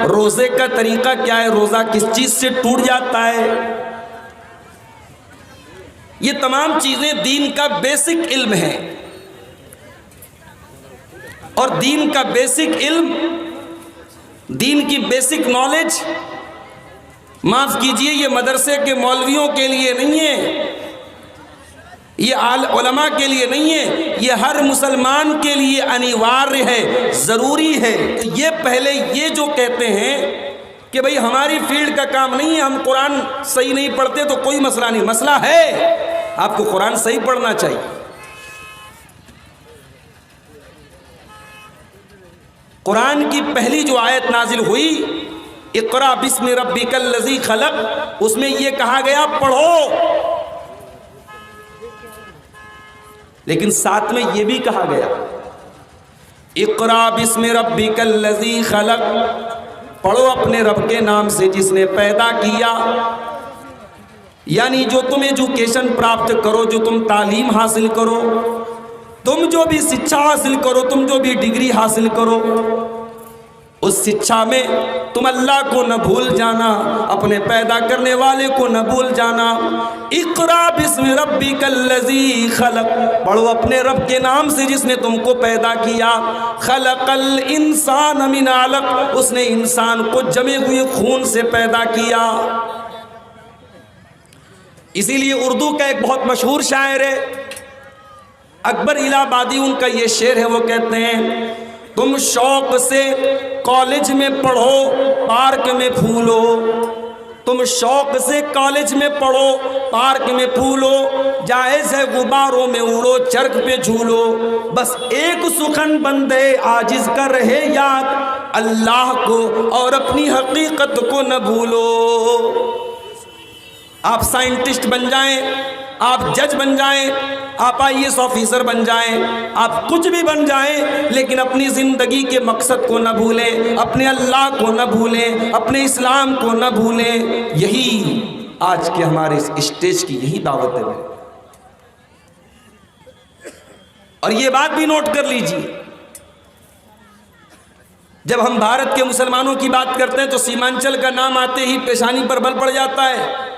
रोजे का तरीका क्या है, रोजा किस चीज से टूट जाता है। ये तमाम चीजें दीन का बेसिक इल्म है। और दीन का बेसिक इल्म, दीन की बेसिक नॉलेज, माफ कीजिए, ये मदरसे के मौलवियों के लिए नहीं है, ये उलमा के लिए नहीं है, ये हर मुसलमान के लिए अनिवार्य है, ज़रूरी है। तो ये पहले ये जो कहते हैं कि भाई हमारी फील्ड का काम नहीं है, हम कुरान सही नहीं पढ़ते, तो कोई मसला नहीं। मसला है, आपको कुरान सही पढ़ना चाहिए। कुरान की पहली जो आयत नाजिल हुई, इक़रा बिस्मि रब्बिकल लज़ी खलक़, उसमें यह कहा गया पढ़ो, लेकिन साथ में यह भी कहा गया इक़रा बिस्मि रब्बिकल लज़ी खलक़, पढ़ो अपने रब के नाम से जिसने पैदा किया। यानी जो तुम एजुकेशन प्राप्त करो, जो तुम तालीम हासिल करो, तुम जो भी शिक्षा हासिल करो, तुम जो भी डिग्री हासिल करो, उस शिक्षा में तुम अल्लाह को न भूल जाना, अपने पैदा करने वाले को न भूल जाना। इक़रा बिस्मि रब्बिकल लज़ी खलक़, पढ़ो अपने रब के नाम से जिसने तुमको पैदा किया। खलक़ल इंसान मिन अलक़, उसने इंसान को जमे हुए खून से पैदा किया। इसीलिए उर्दू का एक बहुत मशहूर शायर है अकबर इलाहाबादी, उनका ये शेर है, वो कहते हैं तुम शौक से कॉलेज में पढ़ो, पार्क में फूलो। तुम शौक से कॉलेज में पढ़ो, पार्क में फूलो, जायज़ है गुब्बारों में उड़ो, चरख पे झूलो। बस एक सुखन बंदे आजिज़ कर रहे याद, अल्लाह को और अपनी हकीकत को न भूलो। आप साइंटिस्ट बन जाएं, आप जज बन जाएं, आप IAS ऑफिसर बन जाएं, आप कुछ भी बन जाएं, लेकिन अपनी ज़िंदगी के मकसद को न भूलें, अपने अल्लाह को न भूलें, अपने इस्लाम को न भूलें। यही आज के हमारे इस स्टेज की यही दावत है। और ये बात भी नोट कर लीजिए, जब हम भारत के मुसलमानों की बात करते हैं तो सीमांचल का नाम आते ही पेशानी पर बल पड़ जाता है।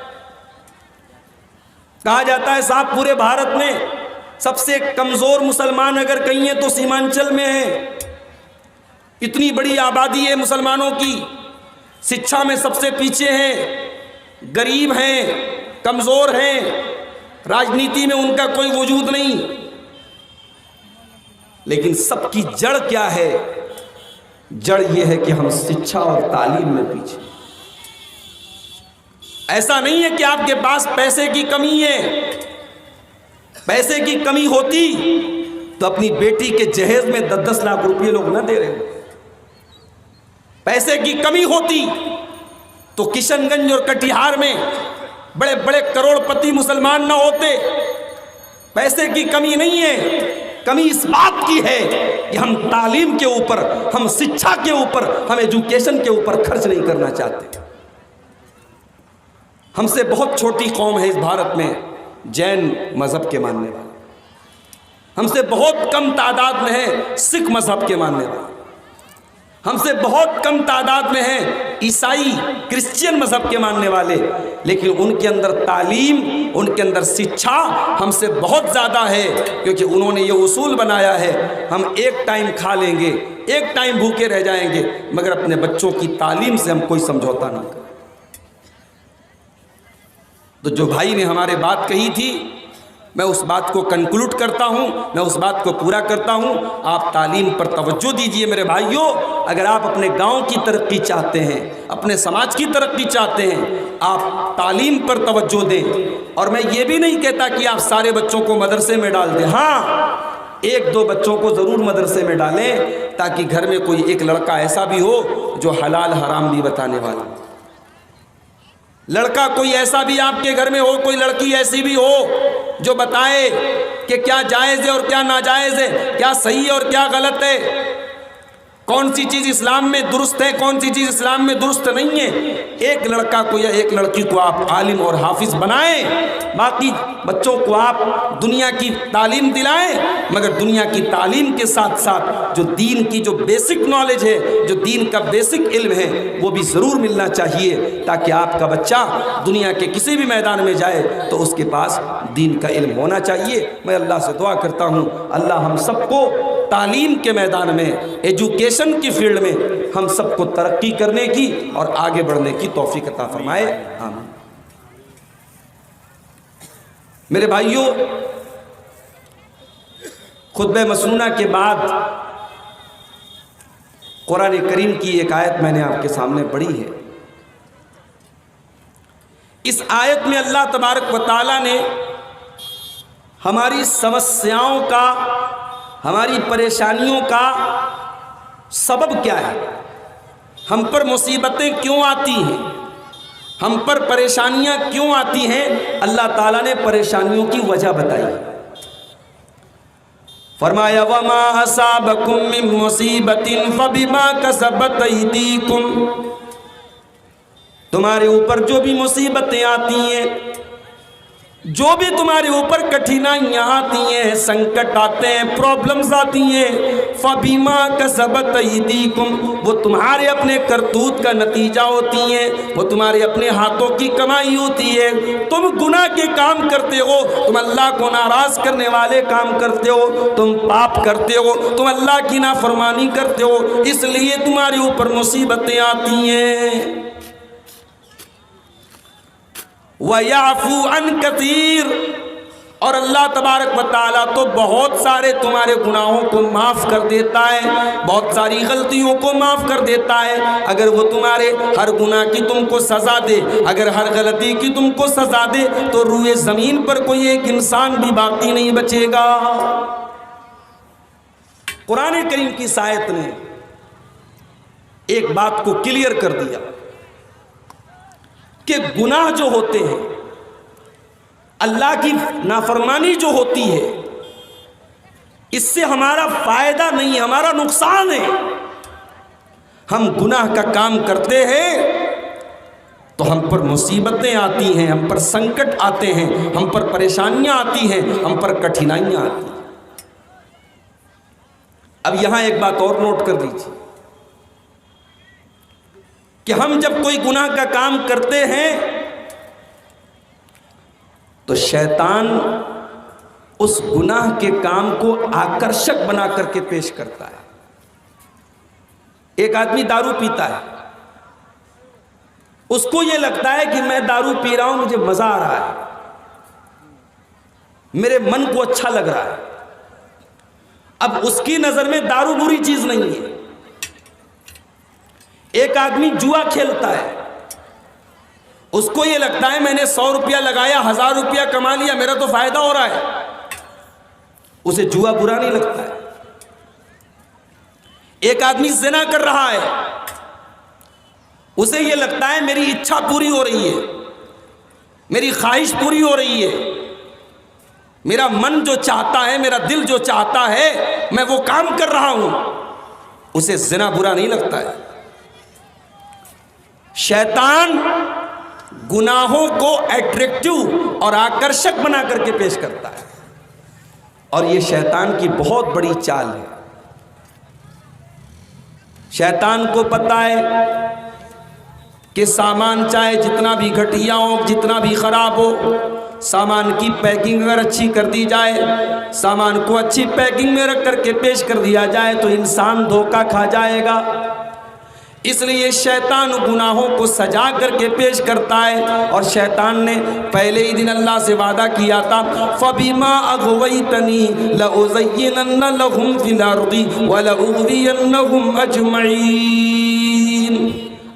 कहा जाता है साहब पूरे भारत में सबसे कमज़ोर मुसलमान अगर कहीं है तो सीमांचल में है। इतनी बड़ी आबादी है मुसलमानों की, शिक्षा में सबसे पीछे हैं, गरीब हैं, कमज़ोर हैं, राजनीति में उनका कोई वजूद नहीं। लेकिन सबकी जड़ क्या है? जड़ यह है कि हम शिक्षा और तालीम में पीछे। ऐसा नहीं है कि आपके पास पैसे की कमी है, पैसे की कमी होती तो अपनी बेटी के जहेज में 10-10 लाख रुपए लोग न दे रहे। पैसे की कमी होती तो किशनगंज और कटिहार में बड़े बड़े करोड़पति मुसलमान न होते। पैसे की कमी नहीं है, कमी इस बात की है कि हम तालीम के ऊपर, हम शिक्षा के ऊपर, हम एजुकेशन के ऊपर खर्च नहीं करना चाहते। हमसे बहुत छोटी कौम है इस भारत में जैन मजहब के मानने वाले, हमसे बहुत कम तादाद में है सिख मजहब के मानने वाले, हमसे बहुत कम तादाद में है ईसाई क्रिश्चियन मजहब के मानने वाले। लेकिन उनके अंदर तालीम, उनके अंदर शिक्षा हमसे बहुत ज़्यादा है, क्योंकि उन्होंने ये उसूल बनाया है हम एक टाइम खा लेंगे, एक टाइम भूखे रह जाएंगे, मगर अपने बच्चों की तालीम से हम कोई समझौता नहीं करें। तो जो भाई ने हमारे बात कही थी, मैं उस बात को कंक्लूड करता हूँ, मैं उस बात को पूरा करता हूँ। आप तालीम पर तवज्जो दीजिए मेरे भाइयों। अगर आप अपने गांव की तरक्की चाहते हैं, अपने समाज की तरक्की चाहते हैं, आप तालीम पर तवज्जो दें। और मैं ये भी नहीं कहता कि आप सारे बच्चों को मदरसे में डाल दें, हाँ 1-2 बच्चों को ज़रूर मदरसे में डालें, ताकि घर में कोई एक लड़का ऐसा भी हो जो हलाल हराम भी बताने वाला, लड़का कोई ऐसा भी आपके घर में हो, कोई लड़की ऐसी भी हो जो बताए कि क्या जायज़ है और क्या नाजायज़ है, क्या सही है और क्या गलत है, कौन सी चीज़ इस्लाम में दुरुस्त है, कौन सी चीज़ इस्लाम में दुरुस्त नहीं है। एक लड़का को या एक लड़की को आप आलिम और हाफिज बनाएं, बाकी बच्चों को आप दुनिया की तालीम दिलाएं, मगर दुनिया की तालीम के साथ साथ जो दीन की जो बेसिक नॉलेज है, जो दीन का बेसिक इल्म है, वो भी ज़रूर मिलना चाहिए, ताकि आपका बच्चा दुनिया के किसी भी मैदान में जाए तो उसके पास दीन का इल्म होना चाहिए। मैं अल्लाह से दुआ करता हूँ, अल्लाह हम सबको तालीम के मैदान में, एजुकेशन की फील्ड में हम सबको तरक्की करने की और आगे बढ़ने की तौफीक अता फरमाए। आमीन। मेरे भाइयों, खुतबे मसनूना के बाद कुरान करीम की एक आयत मैंने आपके सामने पढ़ी है। इस आयत में अल्लाह तबारक व तआला ने हमारी समस्याओं का, हमारी परेशानियों का सबब क्या है, हम पर मुसीबतें क्यों आती हैं, हम पर परेशानियां क्यों आती हैं, अल्लाह ताला ने परेशानियों की वजह बताई। फरमाया वमा असाबकुम मिन मुसीबतिन फबिमा कसबत अयदीकुम, तुम्हारे ऊपर जो भी मुसीबतें आती हैं, जो भी तुम्हारे ऊपर कठिनाइयाँ आती हैं, संकट आते हैं, प्रॉब्लम्स आती हैं, फबीमा कसबत अयदीकुम, वो तुम्हारे अपने करतूत का नतीजा होती हैं, वो तुम्हारे अपने हाथों की कमाई होती है। तुम गुनाह के काम करते हो, तुम अल्लाह को नाराज़ करने वाले काम करते हो, तुम पाप करते हो, तुम अल्लाह की नाफरमानी करते हो, इसलिए तुम्हारे ऊपर मुसीबतें आती हैं। वयाफू अन कतीर, और अल्लाह तबारक व तआला तो बहुत सारे तुम्हारे गुनाहों को माफ़ कर देता है, बहुत सारी गलतियों को माफ़ कर देता है। अगर वो तुम्हारे हर गुनाह की तुमको सज़ा दे, अगर हर गलती की तुमको सज़ा दे, तो रूए ज़मीन पर कोई एक इंसान भी बाकी नहीं बचेगा। कुरान करीम की इस आयत ने एक बात को क्लियर कर दिया कि गुनाह जो होते हैं, अल्लाह की नाफरमानी जो होती है, इससे हमारा फायदा नहीं, हमारा नुकसान है। हम गुनाह का काम करते हैं तो हम पर मुसीबतें आती हैं, हम पर संकट आते हैं, हम पर परेशानियां आती हैं, हम पर कठिनाइयां आती हैं। अब यहां एक बात और नोट कर दीजिए कि हम जब कोई गुनाह का काम करते हैं तो शैतान उस गुनाह के काम को आकर्षक बना करके पेश करता है। एक आदमी दारू पीता है, उसको यह लगता है कि मैं दारू पी रहा हूं, मुझे मजा आ रहा है, मेरे मन को अच्छा लग रहा है। अब उसकी नजर में दारू बुरी चीज नहीं है। एक आदमी जुआ खेलता है, उसको यह लगता है मैंने 100 रुपया लगाया, 1000 रुपया कमा लिया, मेरा तो फायदा हो रहा है, उसे जुआ बुरा नहीं लगता है। एक आदमी ज़िना कर रहा है, उसे यह लगता है मेरी इच्छा पूरी हो रही है, मेरी ख्वाहिश पूरी हो रही है, मेरा मन जो चाहता है, मेरा दिल जो चाहता है, मैं वो काम कर रहा हूं, उसे ज़िना बुरा नहीं लगता है। शैतान गुनाहों को अट्रैक्टिव और आकर्षक बना करके पेश करता है, और यह शैतान की बहुत बड़ी चाल है। शैतान को पता है कि सामान चाहे जितना भी घटिया हो, जितना भी खराब हो, सामान की पैकिंग अगर अच्छी कर दी जाए, सामान को अच्छी पैकिंग में रख करके पेश कर दिया जाए तो इंसान धोखा खा जाएगा। इसलिए शैतान गुनाहों को सजा करके पेश करता है। और शैतान ने पहले ही दिन अल्लाह से वादा किया था, फबिमा अग़वैतनी लउज़य्यिनन्ना लहुम फिल अर्दि व लउग़वियन्नहुम अजमईन।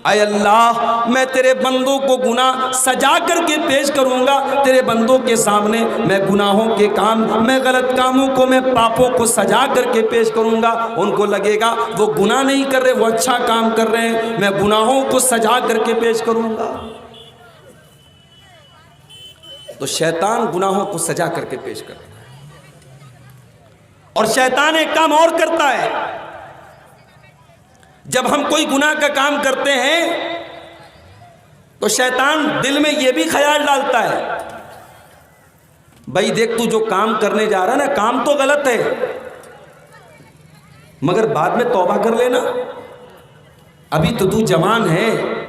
ऐ अल्लाह, मैं तेरे बंदों को गुनाह सजा करके पेश करूँगा, तेरे बंदों के सामने मैं गुनाहों के काम, मैं गलत कामों को, मैं पापों को सजा करके पेश करूँगा। उनको लगेगा वो गुनाह नहीं कर रहे, वो अच्छा काम कर रहे हैं, मैं गुनाहों को सजा करके पेश करूँगा। तो शैतान गुनाहों को सजा करके पेश करता है। और शैतान एक काम और करता है, जब हम कोई गुनाह का काम करते हैं तो शैतान दिल में यह भी ख्याल डालता है भाई देख, तू जो काम करने जा रहा है ना, काम तो गलत है, मगर बाद में तौबा कर लेना, अभी तो तू जवान है।